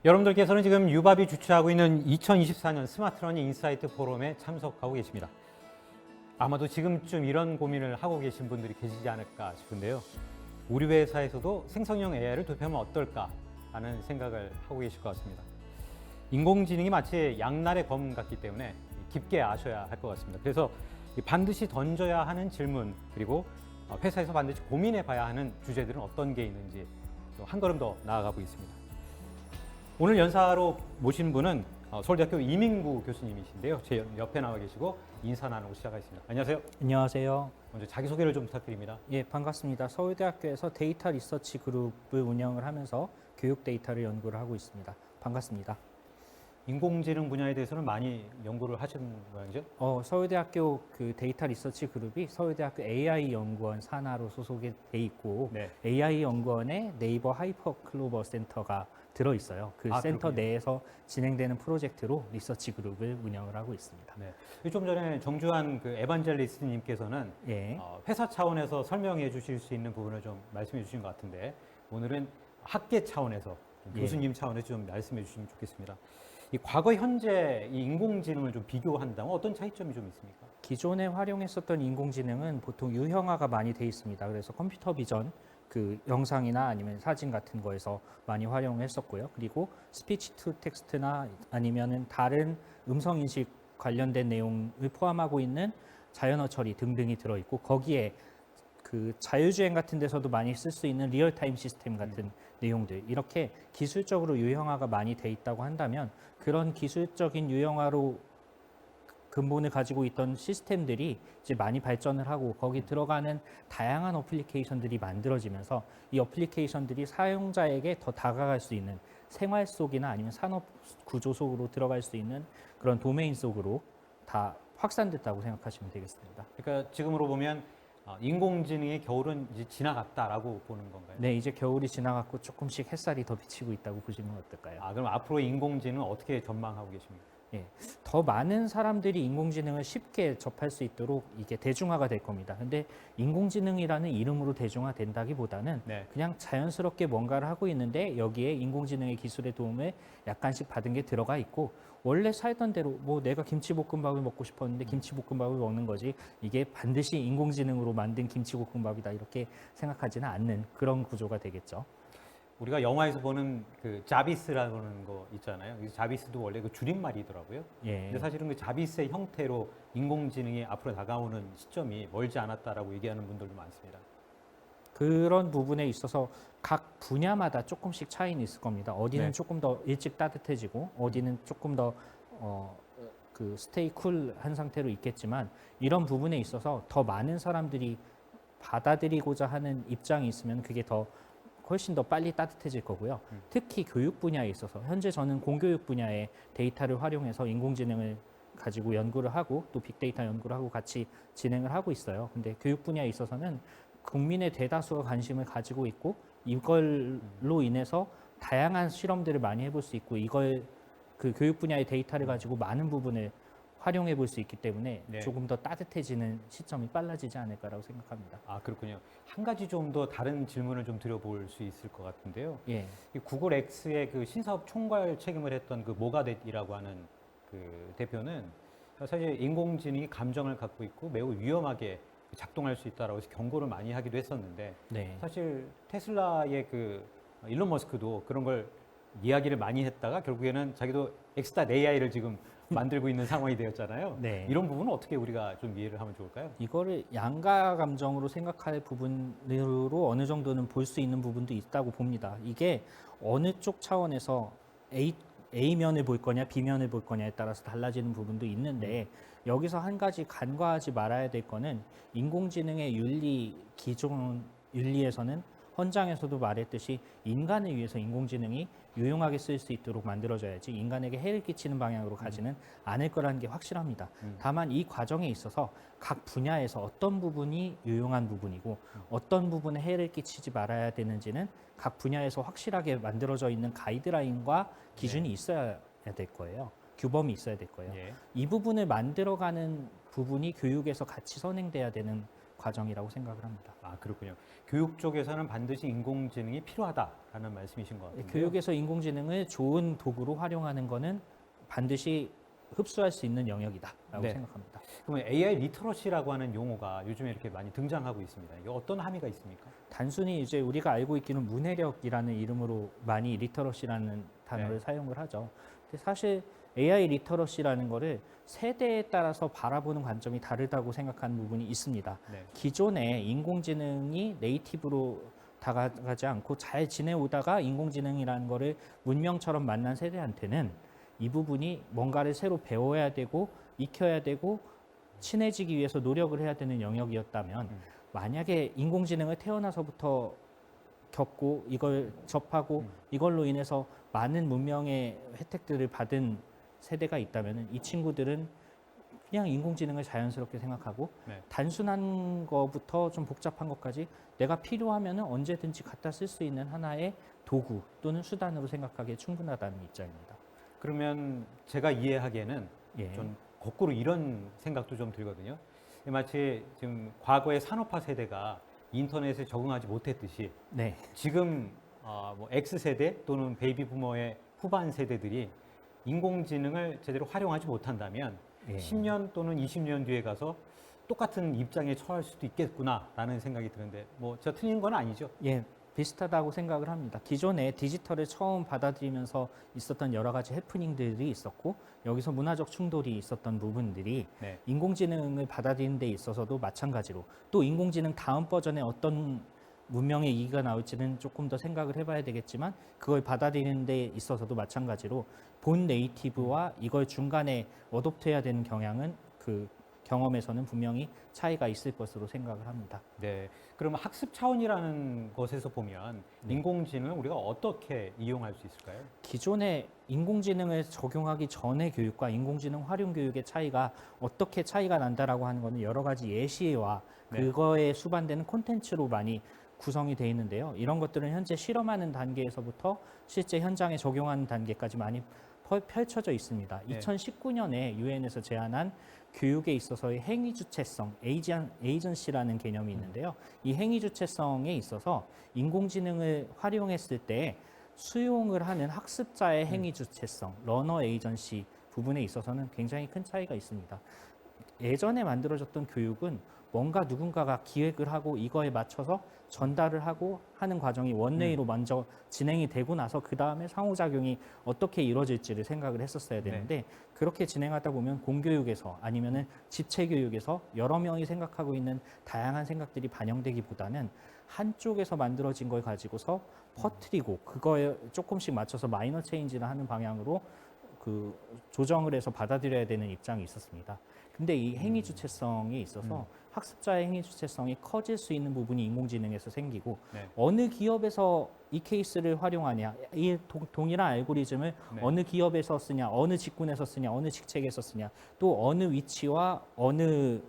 여러분들께서는 지금 유밥이 주최하고 있는 2024년 스마트러닝 인사이트 포럼에 참석하고 계십니다. 아마도 지금쯤 이런 고민을 하고 계신 분들이 계시지 않을까 싶은데요. 우리 회사에서도 생성형 AI를 도입하면 어떨까 하는 생각을 하고 계실 것 같습니다. 인공지능이 마치 양날의 검 같기 때문에 깊게 아셔야 할 것 같습니다. 그래서 반드시 던져야 하는 질문, 그리고 회사에서 반드시 고민해 봐야 하는 주제들은 어떤 게 있는지 한 걸음 더 나아가 보겠습니다. 오늘 연사로 모신 분은 서울대학교 이민구 교수님이신데요. 제 옆에 나와 계시고 인사 나누고 시작하겠습니다. 안녕하세요. 안녕하세요. 먼저 자기소개를 좀 부탁드립니다. 예, 반갑습니다. 서울대학교에서 데이터 리서치 그룹을 운영을 하면서 교육 데이터를 연구를 하고 있습니다. 반갑습니다. 인공지능 분야에 대해서는 많이 연구를 하시는 모양이죠? 서울대학교 그 데이터 리서치 그룹이 서울대학교 AI 연구원 산하로 소속이 돼 있고 네. AI 연구원에 네이버 하이퍼 클로버 센터가 들어 있어요. 그 센터 그렇군요. 내에서 진행되는 프로젝트로 리서치 그룹을 운영을 하고 있습니다. 네. 좀 전에 정주환 그 에반젤리스트님께서는 예. 회사 차원에서 설명해 주실 수 있는 부분을 좀 말씀해 주신 것 같은데, 오늘은 학계 차원에서 교수님 차원에서 좀 말씀해 주시면 좋겠습니다. 이 과거 현재 이 인공지능을 좀 비교한다면 어떤 차이점이 좀 있습니까? 기존에 활용했었던 인공지능은 보통 유형화가 많이 돼 있습니다. 그래서 컴퓨터 비전, 그 영상이나 아니면 사진 같은 거에서 많이 활용했었고요. 그리고 스피치 투 텍스트나 아니면은 다른 음성 인식 관련된 내용을 포함하고 있는 자연어 처리 등등이 들어 있고, 거기에 그 자율주행 같은 데서도 많이 쓸 수 있는 리얼타임 시스템 같은 내용들, 이렇게 기술적으로 유형화가 많이 돼 있다고 한다면, 그런 기술적인 유형화로 근본을 가지고 있던 시스템들이 이제 많이 발전을 하고 거기 들어가는 다양한 어플리케이션들이 만들어지면서 이 어플리케이션들이 사용자에게 더 다가갈 수 있는 생활 속이나 아니면 산업 구조 속으로 들어갈 수 있는 그런 도메인 속으로 다 확산됐다고 생각하시면 되겠습니다. 그러니까 지금으로 보면 인공지능의 겨울은 이제 지나갔다라고 보는 건가요? 네, 이제 겨울이 지나갔고 조금씩 햇살이 더 비치고 있다고 보시면 어떨까요? 그럼 앞으로 인공지능은 어떻게 전망하고 계십니까? 예, 더 많은 사람들이 인공지능을 쉽게 접할 수 있도록 이게 대중화가 될 겁니다. 근데 인공지능이라는 이름으로 대중화된다기보다는 네. 그냥 자연스럽게 뭔가를 하고 있는데 여기에 인공지능의 기술의 도움을 약간씩 받은 게 들어가 있고, 원래 살던 대로 뭐 내가 김치볶음밥을 먹고 싶었는데 김치볶음밥을 먹는 거지, 이게 반드시 인공지능으로 만든 김치볶음밥이다 이렇게 생각하지는 않는 그런 구조가 되겠죠. 우리가 영화에서 보는 그 자비스라는 거 있잖아요. 이 자비스도 원래 그 줄임말이더라고요. 예. 근데 사실은 그 자비스의 형태로 인공지능이 앞으로 다가오는 시점이 멀지 않았다라고 얘기하는 분들도 많습니다. 그런 부분에 있어서 각 분야마다 조금씩 차이는 있을 겁니다. 어디는 네. 조금 더 일찍 따뜻해지고 어디는 조금 더 그 스테이 쿨한 상태로 있겠지만, 이런 부분에 있어서 더 많은 사람들이 받아들이고자 하는 입장이 있으면 그게 더 훨씬 더 빨리 따뜻해질 거고요. 특히 교육 분야에 있어서 현재 저는 공교육 분야의 데이터를 활용해서 인공지능을 가지고 연구를 하고 또 빅데이터 연구를 하고 같이 진행을 하고 있어요. 근데 교육 분야에 있어서는 국민의 대다수가 관심을 가지고 있고, 이걸로 인해서 다양한 실험들을 많이 해볼 수 있고, 이걸 그 교육 분야의 데이터를 가지고 많은 부분을 활용해 볼 수 있기 때문에 네. 조금 더 따뜻해지는 시점이 빨라지지 않을까라고 생각합니다. 그렇군요. 한 가지 좀 더 다른 질문을 좀 드려볼 수 있을 것 같은데요. 예. 이 구글 X의 그 신사업 총괄 책임을 했던 그 모가뎃이라고 하는 그 대표는 사실 인공지능이 감정을 갖고 있고 매우 위험하게 작동할 수 있다라고 해서 경고를 많이 하기도 했었는데, 네. 사실 테슬라의 그 일론 머스크도 그런 걸 이야기를 많이 했다가 결국에는 자기도 엑스타 AI를 지금 만들고 있는 상황이 되었잖아요. 네. 이런 부분은 어떻게 우리가 좀 이해를 하면 좋을까요? 이거를 양가 감정으로 생각할 부분으로 어느 정도는 볼 수 있는 부분도 있다고 봅니다. 이게 어느 쪽 차원에서 A면을 볼 거냐 B면을 볼 거냐에 따라서 달라지는 부분도 있는데, 여기서 한 가지 간과하지 말아야 될 거는, 인공지능의 기존 윤리에서는 헌장에서도 말했듯이 인간을 위해서 인공지능이 유용하게 쓸 수 있도록 만들어져야지 인간에게 해를 끼치는 방향으로 가지는 않을 거라는 게 확실합니다. 다만 이 과정에 있어서 각 분야에서 어떤 부분이 유용한 부분이고 어떤 부분에 해를 끼치지 말아야 되는지는 각 분야에서 확실하게 만들어져 있는 가이드라인과 기준이 있어야 될 거예요. 규범이 있어야 될 거예요. 예. 이 부분을 만들어가는 부분이 교육에서 같이 선행돼야 되는 과정이라고 생각을 합니다. 아, 그렇군요. 교육 쪽에서는 반드시 인공지능이 필요하다라는 말씀이신 것 같은데요. 교육에서 인공지능을 좋은 도구로 활용하는 것은 반드시 흡수할 수 있는 영역이다라고 네. 생각합니다. 그러면 AI 리터러시라고 하는 용어가 요즘에 이렇게 많이 등장하고 있습니다. 이게 어떤 함의가 있습니까? 단순히 이제 우리가 알고 있기는 문해력이라는 이름으로 많이 리터러시라는 단어를 네. 사용을 하죠. 근데 사실 AI 리터러시라는 거를 세대에 따라서 바라보는 관점이 다르다고 생각하는 부분이 있습니다. 네. 기존에 인공지능이 네이티브로 다가가지 않고 잘 지내오다가 인공지능이라는 거를 문명처럼 만난 세대한테는 이 부분이 뭔가를 새로 배워야 되고 익혀야 되고 친해지기 위해서 노력을 해야 되는 영역이었다면 만약에 인공지능을 태어나서부터 겪고 이걸 접하고 이걸로 인해서 많은 문명의 혜택들을 받은 세대가 있다면 이 친구들은 그냥 인공지능을 자연스럽게 생각하고 네. 단순한 거부터 좀 복잡한 것까지 내가 필요하면 언제든지 갖다 쓸 수 있는 하나의 도구 또는 수단으로 생각하기에 충분하다는 입장입니다. 그러면 제가 이해하기에는 예. 좀 거꾸로 이런 생각도 좀 들거든요. 마치 지금 과거의 산업화 세대가 인터넷에 적응하지 못했듯이 네. 지금 뭐 X세대 또는 베이비 부머의 후반 세대들이 인공지능을 제대로 활용하지 못한다면 예. 10년 또는 20년 뒤에 가서 똑같은 입장에 처할 수도 있겠구나라는 생각이 드는데 뭐 제가 틀린 건 아니죠? 예, 비슷하다고 생각을 합니다. 기존에 디지털을 처음 받아들이면서 있었던 여러 가지 해프닝들이 있었고 여기서 문화적 충돌이 있었던 부분들이 네. 인공지능을 받아들이는 데 있어서도 마찬가지로 또 인공지능 다음 버전에 어떤 문명의 이기가 나올지는 조금 더 생각을 해봐야 되겠지만 그걸 받아들이는 데 있어서도 마찬가지로 본 네이티브와 이걸 중간에 어댑트해야 되는 경향은 그 경험에서는 분명히 차이가 있을 것으로 생각을 합니다. 네. 그럼 학습 차원이라는 것에서 보면 네. 인공지능을 우리가 어떻게 이용할 수 있을까요? 기존에 인공지능을 적용하기 전의 교육과 인공지능 활용 교육의 차이가 어떻게 차이가 난다라고 하는 것은 여러 가지 예시와 네. 그거에 수반되는 콘텐츠로 많이 구성이 되어 있는데요. 이런 것들은 현재 실험하는 단계에서부터 실제 현장에 적용하는 단계까지 많이 펼쳐져 있습니다. 네. 2019년에 유엔에서 제안한 교육에 있어서의 행위 주체성, 에이전시라는 개념이 있는데요. 이 행위 주체성에 있어서 인공지능을 활용했을 때 수용을 하는 학습자의 행위 주체성, 러너 에이전시 부분에 있어서는 굉장히 큰 차이가 있습니다. 예전에 만들어졌던 교육은 뭔가 누군가가 기획을 하고 이거에 맞춰서 전달을 하고 하는 과정이 원웨이로 먼저 진행이 되고 나서 그 다음에 상호작용이 어떻게 이루어질지를 생각을 했었어야 되는데 그렇게 진행하다 보면 공교육에서 아니면은 집체교육에서 여러 명이 생각하고 있는 다양한 생각들이 반영되기보다는 한쪽에서 만들어진 걸 가지고서 퍼뜨리고 그거에 조금씩 맞춰서 마이너 체인지를 하는 방향으로 그 조정을 해서 받아들여야 되는 입장이 있었습니다. 근데 이 행위 주체성에 있어서 학습자의 행위 주체성이 커질 수 있는 부분이 인공지능에서 생기고 네. 어느 기업에서 이 케이스를 활용하냐, 이 동일한 알고리즘을 네. 어느 기업에서 쓰냐, 어느 직군에서 쓰냐, 어느 직책에서 쓰냐, 또 어느 위치와 어느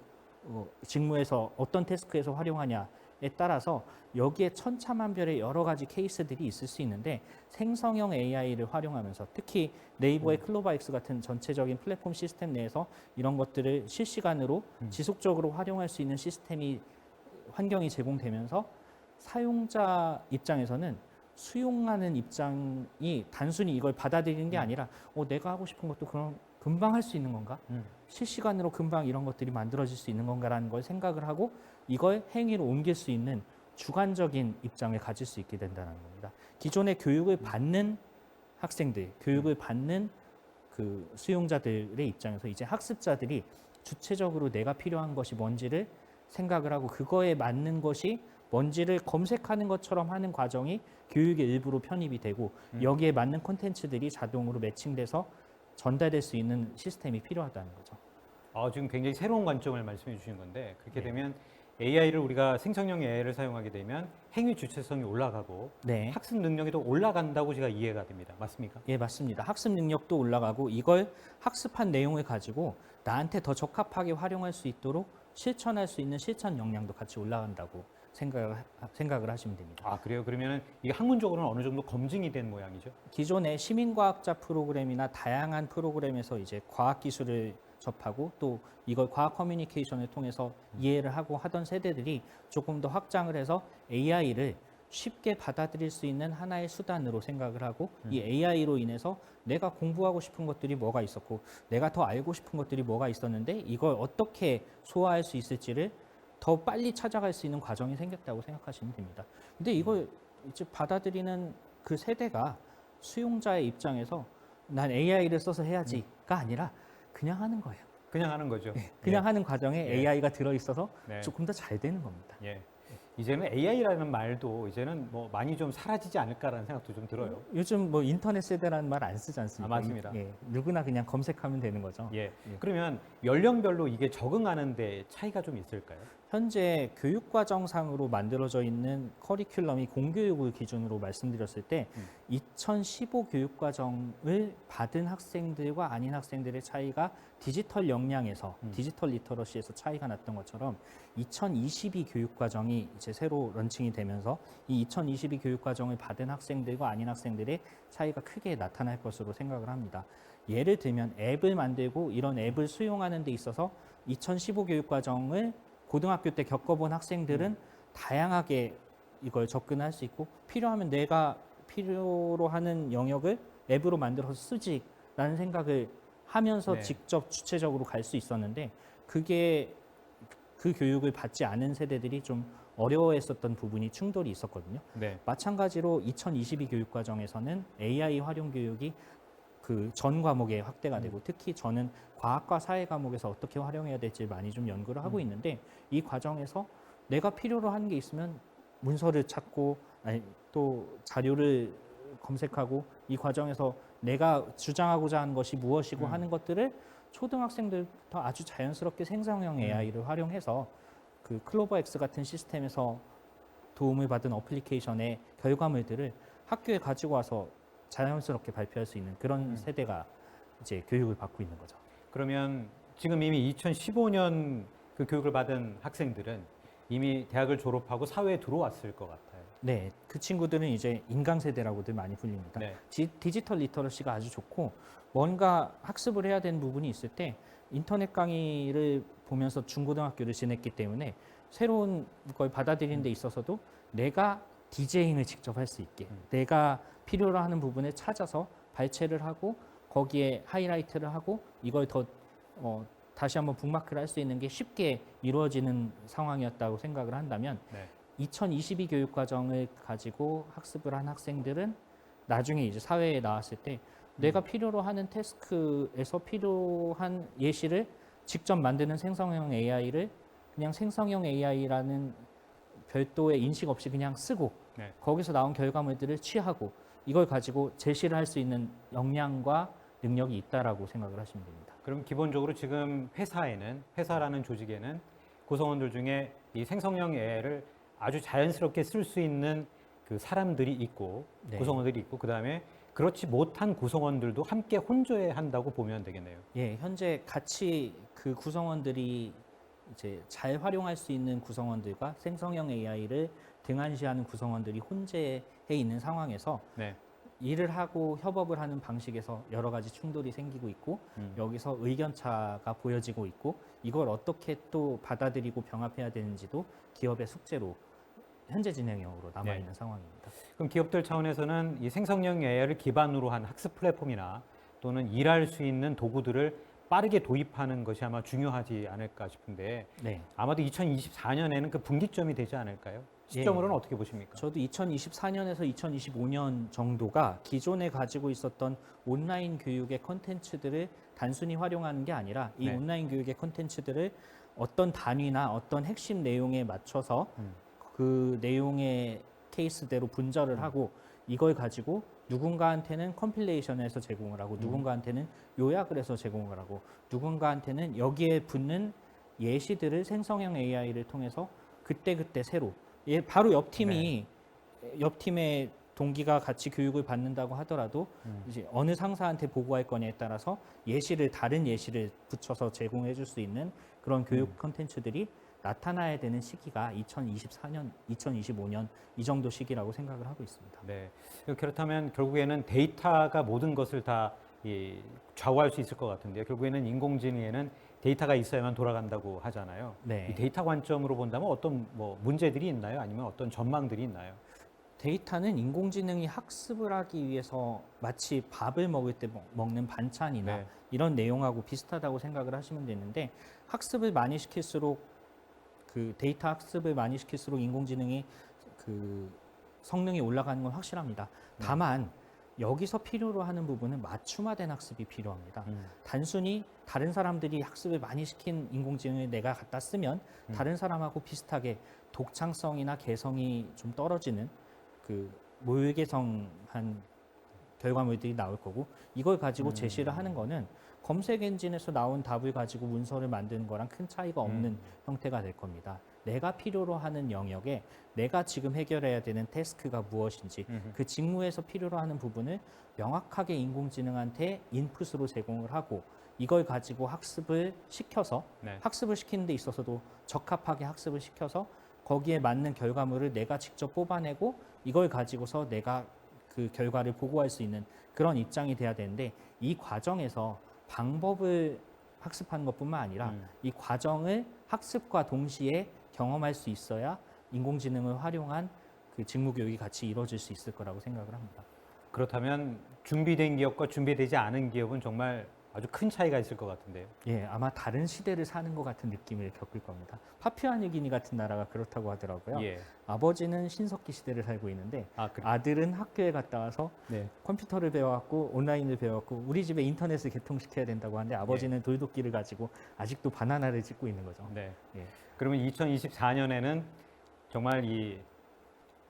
직무에서 어떤 태스크에서 활용하냐에 따라서 여기에 천차만별의 여러 가지 케이스들이 있을 수 있는데 생성형 AI를 활용하면서 특히 네이버의 클로바엑스 같은 전체적인 플랫폼 시스템 내에서 이런 것들을 실시간으로 지속적으로 활용할 수 있는 시스템이 환경이 제공되면서 사용자 입장에서는 수용하는 입장이 단순히 이걸 받아들이는 게 아니라 내가 하고 싶은 것도 그럼 금방 할 수 있는 건가? 실시간으로 금방 이런 것들이 만들어질 수 있는 건가라는 걸 생각을 하고 이걸 행위로 옮길 수 있는 주관적인 입장을 가질 수 있게 된다는 겁니다. 기존의 교육을 받는 학생들, 교육을 받는 그 수용자들의 입장에서 이제 학습자들이 주체적으로 내가 필요한 것이 뭔지를 생각을 하고 그거에 맞는 것이 뭔지를 검색하는 것처럼 하는 과정이 교육의 일부로 편입이 되고 여기에 맞는 콘텐츠들이 자동으로 매칭돼서 전달될 수 있는 시스템이 필요하다는 거죠. 지금 굉장히 새로운 관점을 말씀해 주신 건데 그렇게 네. 되면 AI를 우리가 생성형 AI를 사용하게 되면 행위 주체성이 올라가고 네. 학습 능력이 더 올라간다고 제가 이해가 됩니다. 맞습니까? 예, 맞습니다. 학습 능력도 올라가고 이걸 학습한 내용을 가지고 나한테 더 적합하게 활용할 수 있도록 실천할 수 있는 실천 역량도 같이 올라간다고 생각을 하시면 됩니다. 아, 그래요? 그러면 이게 학문적으로는 어느 정도 검증이 된 모양이죠? 기존의 시민과학자 프로그램이나 다양한 프로그램에서 이제 과학기술을 접하고 또 이걸 과학 커뮤니케이션을 통해서 이해를 하고 하던 세대들이 조금 더 확장을 해서 AI를 쉽게 받아들일 수 있는 하나의 수단으로 생각을 하고 이 AI로 인해서 내가 공부하고 싶은 것들이 뭐가 있었고 내가 더 알고 싶은 것들이 뭐가 있었는데 이걸 어떻게 소화할 수 있을지를 더 빨리 찾아갈 수 있는 과정이 생겼다고 생각하시면 됩니다. 근데 이걸 이제 받아들이는 그 세대가 수용자의 입장에서 난 AI를 써서 해야지가 아니라 그냥 하는 거예요. 그냥 하는 거죠. 그냥 하는 과정에 예. AI가 들어있어서 네. 조금 더 잘 되는 겁니다. 예. 이제는 AI라는 말도 이제는 뭐 많이 좀 사라지지 않을까라는 생각도 좀 들어요. 요즘 뭐 인터넷 세대라는 말 안 쓰지 않습니까? 아, 맞습니다. 예, 누구나 그냥 검색하면 되는 거죠. 예. 그러면 연령별로 이게 적응하는데 차이가 좀 있을까요? 현재 교육과정상으로 만들어져 있는 커리큘럼이 공교육을 기준으로 말씀드렸을 때 2015 교육과정을 받은 학생들과 아닌 학생들의 차이가 디지털 역량에서 디지털 리터러시에서 차이가 났던 것처럼 2022 교육과정이 이제 새로 런칭이 되면서 이 2022 교육과정을 받은 학생들과 아닌 학생들의 차이가 크게 나타날 것으로 생각을 합니다. 예를 들면 앱을 만들고 이런 앱을 수용하는 데 있어서 2015 교육과정을 고등학교 때 겪어본 학생들은 다양하게 이걸 접근할 수 있고 필요하면 내가 필요로 하는 영역을 앱으로 만들어서 쓰지라는 생각을 하면서 네. 직접 주체적으로 갈 수 있었는데 그게 그 교육을 받지 않은 세대들이 좀 어려워했었던 부분이 충돌이 있었거든요. 네. 마찬가지로 2022 교육과정에서는 AI 활용 교육이 그 전 과목에 확대가 되고 특히 저는 과학과 사회 과목에서 어떻게 활용해야 될지 많이 좀 연구를 하고 있는데 이 과정에서 내가 필요로 하는 게 있으면 문서를 찾고 아니, 또 자료를 검색하고 이 과정에서 내가 주장하고자 하는 것이 무엇이고 하는 것들을 초등학생들부터 아주 자연스럽게 생성형 AI를 활용해서 그 클로버X 같은 시스템에서 도움을 받은 어플리케이션의 결과물들을 학교에 가지고 와서 자연스럽게 발표할 수 있는 그런 세대가 이제 교육을 받고 있는 거죠. 그러면 지금 이미 2015년 그 교육을 받은 학생들은 이미 대학을 졸업하고 사회에 들어왔을 것 같아요. 네, 그 친구들은 이제 인강 세대라고들 많이 불립니다. 네. 디지털 리터러시가 아주 좋고 뭔가 학습을 해야 되는 부분이 있을 때 인터넷 강의를 보면서 중고등학교를 지냈기 때문에 새로운 걸 받아들이는 데 있어서도 내가 디제잉을 직접 할 수 있게 내가 필요로 하는 부분을 찾아서 발췌를 하고 거기에 하이라이트를 하고 이걸 더 다시 한번 북마크를 할 수 있는 게 쉽게 이루어지는 상황이었다고 생각을 한다면 네. 2022 교육과정을 가지고 학습을 한 학생들은 나중에 이제 사회에 나왔을 때 내가 필요로 하는 태스크에서 필요한 예시를 직접 만드는 생성형 AI를 그냥 생성형 AI라는 별도의 인식 없이 그냥 쓰고 네. 거기서 나온 결과물들을 취하고 이걸 가지고 제시를 할 수 있는 역량과 능력이 있다라고 생각을 하시면 됩니다. 그럼 기본적으로 지금 회사라는 조직에는 구성원들 중에 이 생성형 AI를 아주 자연스럽게 쓸 수 있는 그 사람들이 있고 네. 구성원들이 있고 그다음에 그렇지 못한 구성원들도 함께 혼조해야 한다고 보면 되겠네요. 예, 현재 같이 그 구성원들이 이제 잘 활용할 수 있는 구성원들과 생성형 AI를 등한시하는 구성원들이 혼재해 있는 상황에서 네. 일을 하고 협업을 하는 방식에서 여러 가지 충돌이 생기고 있고 여기서 의견차가 보여지고 있고 이걸 어떻게 또 받아들이고 병합해야 되는지도 기업의 숙제로 현재 진행형으로 남아있는 네. 상황입니다. 그럼 기업들 차원에서는 이 생성형 AI를 기반으로 한 학습 플랫폼이나 또는 일할 수 있는 도구들을 빠르게 도입하는 것이 아마 중요하지 않을까 싶은데 네. 아마도 2024년에는 그 분기점이 되지 않을까요? 시점으로는 어떻게 보십니까? 저도 2024년에서 2025년 정도가 기존에 가지고 있었던 온라인 교육의 컨텐츠들을 단순히 활용하는 게 아니라 이 네. 온라인 교육의 컨텐츠들을 어떤 단위나 어떤 핵심 내용에 맞춰서 그 내용의 케이스대로 분절을 하고 이걸 가지고 누군가한테는 컴필레이션을 해서 제공을 하고 누군가한테는 요약을 해서 제공을 하고 누군가한테는 여기에 붙는 예시들을 생성형 AI를 통해서 그때그때 새로 바로 옆 팀이 옆 팀의 동기가 같이 교육을 받는다고 하더라도 이제 어느 상사한테 보고할 거냐에 따라서 다른 예시를 붙여서 제공해 줄 수 있는 그런 교육 콘텐츠들이 나타나야 되는 시기가 2024년, 2025년 이 정도 시기라고 생각을 하고 있습니다. 네. 그렇다면 결국에는 데이터가 모든 것을 다 이 좌우할 수 있을 것 같은데요. 결국에는 인공지능에는 데이터가 있어야만 돌아간다고 하잖아요. 네. 이 데이터 관점으로 본다면 어떤 뭐 문제들이 있나요? 아니면 어떤 전망들이 있나요? 데이터는 인공지능이 학습을 하기 위해서 마치 밥을 먹을 때 먹는 반찬이나 네. 이런 내용하고 비슷하다고 생각을 하시면 되는데 학습을 많이 시킬수록 그 데이터 학습을 많이 시킬수록 인공지능이 그 성능이 올라가는 건 확실합니다. 네. 다만 여기서 필요로 하는 부분은 맞춤화된 학습이 필요합니다. 단순히 다른 사람들이 학습을 많이 시킨 인공지능을 내가 갖다 쓰면 다른 사람하고 비슷하게 독창성이나 개성이 좀 떨어지는 그 모의개성한 결과물들이 나올 거고 이걸 가지고 제시를 하는 거는 검색 엔진에서 나온 답을 가지고 문서를 만드는 거랑 큰 차이가 없는 형태가 될 겁니다. 내가 필요로 하는 영역에 내가 지금 해결해야 되는 태스크가 무엇인지 그 직무에서 필요로 하는 부분을 명확하게 인공지능한테 인풋으로 제공을 하고 이걸 가지고 학습을 시켜서 네. 학습을 시키는 데 있어서도 적합하게 학습을 시켜서 거기에 맞는 결과물을 내가 직접 뽑아내고 이걸 가지고서 내가 그 결과를 보고할 수 있는 그런 입장이 돼야 되는데 이 과정에서 방법을 학습하는 것뿐만 아니라 이 과정을 학습과 동시에 경험할 수 있어야 인공지능을 활용한 그 직무 교육이 같이 이루어질 수 있을 거라고 생각을 합니다. 그렇다면 준비된 기업과 준비되지 않은 기업은 정말 아주 큰 차이가 있을 것 같은데요. 예, 아마 다른 시대를 사는 것 같은 느낌을 겪을 겁니다. 파푸아뉴기니 같은 나라가 그렇다고 하더라고요. 예. 아버지는 신석기 시대를 살고 있는데 그래. 아들은 학교에 갔다 와서 네. 컴퓨터를 배워왔고 온라인을 배워왔고 우리 집에 인터넷을 개통시켜야 된다고 하는데 아버지는 돌도끼를 가지고 아직도 바나나를 찍고 있는 거죠. 네. 예. 그러면 2024년에는 정말 이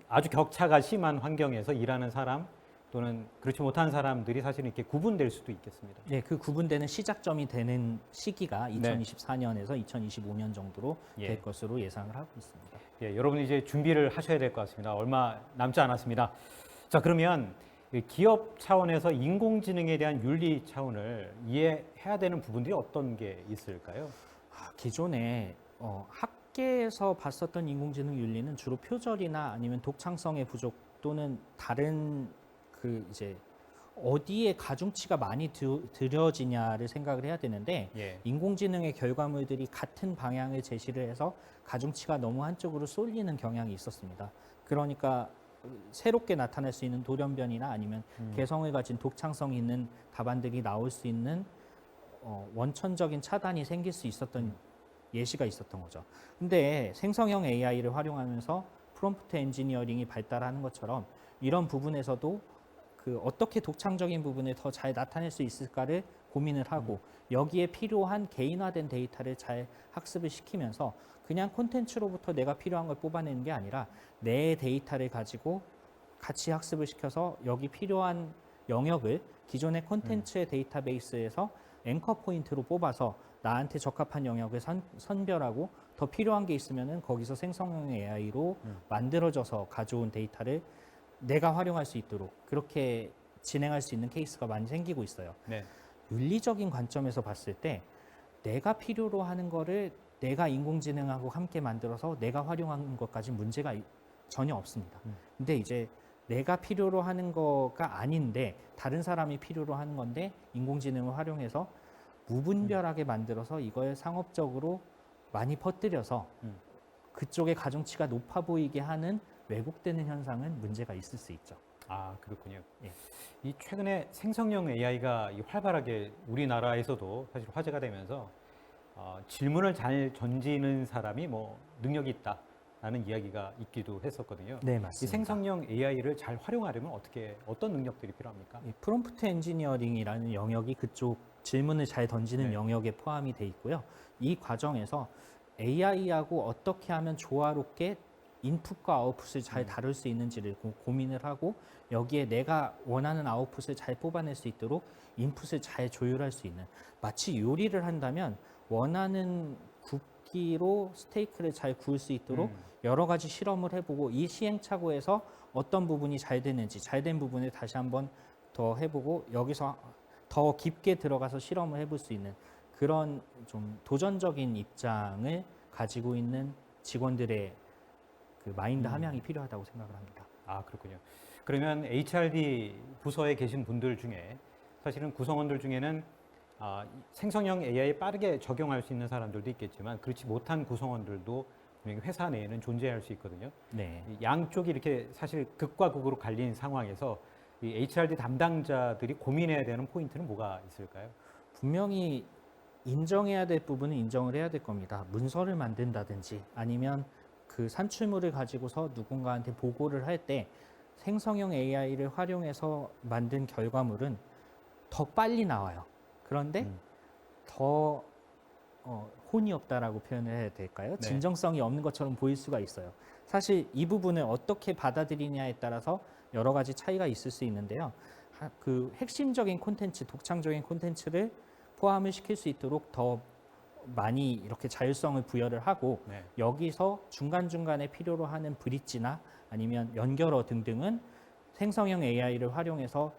아주 격차가 심한 환경에서 일하는 사람 또는 그렇지 못한 사람들이 사실은 이렇게 구분될 수도 있겠습니다. 예, 그 구분되는 시작점이 되는 시기가 2024년에서 2025년 정도로 예. 될 것으로 예상을 하고 있습니다. 예, 여러분 이제 준비를 하셔야 될 것 같습니다. 얼마 남지 않았습니다. 자, 그러면 이 기업 차원에서 인공지능에 대한 윤리 차원을 이해해야 되는 부분들이 어떤 게 있을까요? 기존에 학계에서 봤었던 인공지능 윤리는 주로 표절이나 아니면 독창성의 부족 또는 다른 그 이제 어디에 가중치가 많이 들여지냐를 생각을 해야 되는데 예. 인공지능의 결과물들이 같은 방향을 제시를 해서 가중치가 너무 한쪽으로 쏠리는 경향이 있었습니다. 그러니까 새롭게 나타날 수 있는 돌연변이나 아니면 개성을 가진 독창성이 있는 답안들이 나올 수 있는 원천적인 차단이 생길 수 있었던 예시가 있었던 거죠. 근데 생성형 AI를 활용하면서 프롬프트 엔지니어링이 발달하는 것처럼 이런 부분에서도 그 어떻게 독창적인 부분을 더 잘 나타낼 수 있을까를 고민을 하고 여기에 필요한 개인화된 데이터를 잘 학습을 시키면서 그냥 콘텐츠로부터 내가 필요한 걸 뽑아내는 게 아니라 내 데이터를 가지고 같이 학습을 시켜서 여기 필요한 영역을 기존의 콘텐츠의 데이터베이스에서 앵커 포인트로 뽑아서 나한테 적합한 영역을 선별하고 더 필요한 게 있으면은 거기서 생성형 AI로 만들어져서 가져온 데이터를 내가 활용할 수 있도록 그렇게 진행할 수 있는 케이스가 많이 생기고 있어요. 네. 윤리적인 관점에서 봤을 때 내가 필요로 하는 거를 내가 인공지능하고 함께 만들어서 내가 활용하는 것까지 문제가 전혀 없습니다. 근데 이제 내가 필요로 하는 거가 아닌데 다른 사람이 필요로 하는 건데 인공지능을 활용해서 무분별하게 만들어서 이걸 상업적으로 많이 퍼뜨려서 그쪽의 가중치가 높아 보이게 하는 왜곡되는 현상은 문제가 있을 수 있죠. 그렇군요. 예. 이 최근에 생성형 AI가 활발하게 우리나라에서도 사실 화제가 되면서 질문을 잘 던지는 사람이 뭐 능력이 있다라는 이야기가 있기도 했었거든요. 네, 이 맞습니다. 생성형 AI를 잘 활용하려면 어떤 능력들이 필요합니까? 이 프롬프트 엔지니어링이라는 영역이 그쪽 질문을 잘 던지는 네. 영역에 포함이 돼 있고요. 이 과정에서 AI하고 어떻게 하면 조화롭게 인풋과 아웃풋을 잘 다룰 수 있는지를 고민을 하고 여기에 내가 원하는 아웃풋을 잘 뽑아낼 수 있도록 인풋을 잘 조율할 수 있는 마치 요리를 한다면 원하는 굽기로 스테이크를 잘 구울 수 있도록 여러 가지 실험을 해보고 이 시행착오에서 어떤 부분이 잘 되는지 잘된 부분을 다시 한번 더 해보고 여기서 더 깊게 들어가서 실험을 해볼 수 있는 그런 좀 도전적인 입장을 가지고 있는 직원들의 그 마인드 함양이 필요하다고 생각을 합니다. 그렇군요. 그러면 HRD 부서에 계신 분들 중에 사실은 구성원들 중에는 생성형 AI에 빠르게 적용할 수 있는 사람들도 있겠지만 그렇지 못한 구성원들도 분명히 회사 내에는 존재할 수 있거든요. 네. 이 양쪽이 이렇게 사실 극과 극으로 갈린 상황에서 이 HRD 담당자들이 고민해야 되는 포인트는 뭐가 있을까요? 분명히 인정해야 될 부분은 인정을 해야 될 겁니다. 문서를 만든다든지 아니면 그 산출물을 가지고서 누군가한테 보고를 할 때 생성형 AI를 활용해서 만든 결과물은 더 빨리 나와요. 그런데 더 혼이 없다라고 표현을 해야 될까요? 네. 진정성이 없는 것처럼 보일 수가 있어요. 사실 이 부분을 어떻게 받아들이냐에 따라서 여러 가지 차이가 있을 수 있는데요. 그 핵심적인 콘텐츠, 독창적인 콘텐츠를 포함을 시킬 수 있도록 더 많이 이렇게 자율성을 부여를 하고 네. 여기서 중간중간에 필요로 하는 브릿지나 아니면 연결어 등등은 생성형 AI를 활용해서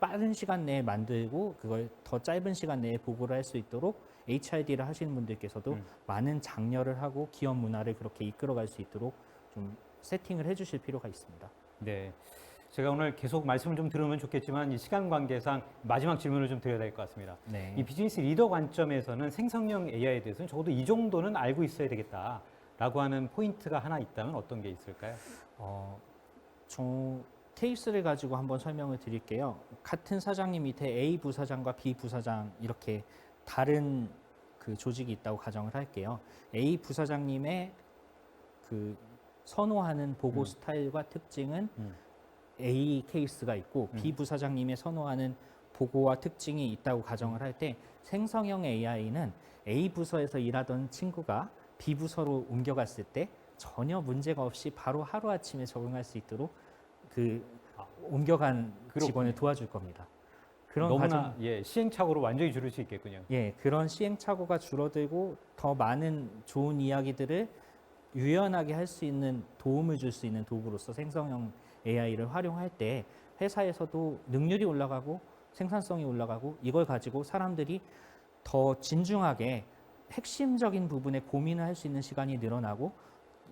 빠른 시간 내에 만들고 그걸 더 짧은 시간 내에 보고를 할 수 있도록 HRD를 하시는 분들께서도 많은 장려를 하고 기업 문화를 그렇게 이끌어갈 수 있도록 좀 세팅을 해주실 필요가 있습니다. 네. 제가 오늘 계속 말씀을 좀 들으면 좋겠지만 이 시간 관계상 마지막 질문을 좀 드려야 될 것 같습니다. 네. 이 비즈니스 리더 관점에서는 생성형 AI에 대해서는 적어도 이 정도는 알고 있어야 되겠다라고 하는 포인트가 하나 있다면 어떤 게 있을까요? 케이스를 가지고 한번 설명을 드릴게요. 같은 사장님 밑에 A 부사장과 B 부사장 이렇게 다른 그 조직이 있다고 가정을 할게요. A 부사장님의 그 선호하는 보고 스타일과 특징은 A 케이스가 있고 B 부사장님의 선호하는 보고와 특징이 있다고 가정을 할 때 생성형 AI는 A 부서에서 일하던 친구가 B 부서로 옮겨갔을 때 전혀 문제가 없이 바로 하루아침에 적응할 수 있도록 그 옮겨간 그렇군요. 직원을 도와줄 겁니다. 그런 너무나 과정, 시행착오로 완전히 줄일 수 있겠군요. 그런 시행착오가 줄어들고 더 많은 좋은 이야기들을 유연하게 할 수 있는 도움을 줄 수 있는 도구로서 생성형 AI를 활용할 때 회사에서도 능률이 올라가고 생산성이 올라가고 이걸 가지고 사람들이 더 진중하게 핵심적인 부분에 고민을 할 수 있는 시간이 늘어나고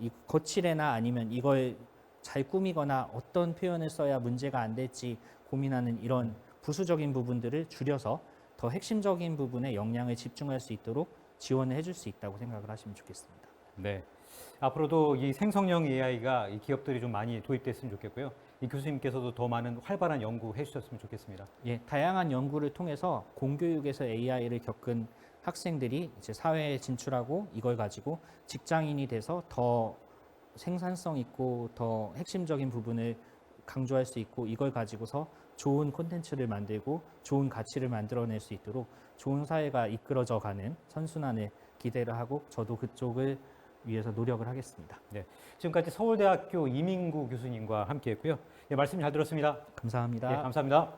이 거칠애나 아니면 이걸 잘 꾸미거나 어떤 표현을 써야 문제가 안 될지 고민하는 이런 부수적인 부분들을 줄여서 더 핵심적인 부분에 역량을 집중할 수 있도록 지원을 해줄 수 있다고 생각을 하시면 좋겠습니다. 네. 앞으로도 이 생성형 AI가 이 기업들이 좀 많이 도입됐으면 좋겠고요. 이 교수님께서도 더 많은 활발한 연구해 주셨으면 좋겠습니다. 다양한 연구를 통해서 공교육에서 AI를 겪은 학생들이 이제 사회에 진출하고 이걸 가지고 직장인이 돼서 더 생산성 있고 더 핵심적인 부분을 강조할 수 있고 이걸 가지고서 좋은 콘텐츠를 만들고 좋은 가치를 만들어낼 수 있도록 좋은 사회가 이끌어져 가는 선순환을 기대를 하고 저도 그쪽을 위해서 노력을 하겠습니다. 네. 지금까지 서울대학교 이민구 교수님과 함께했고요. 말씀 잘 들었습니다. 감사합니다. 감사합니다.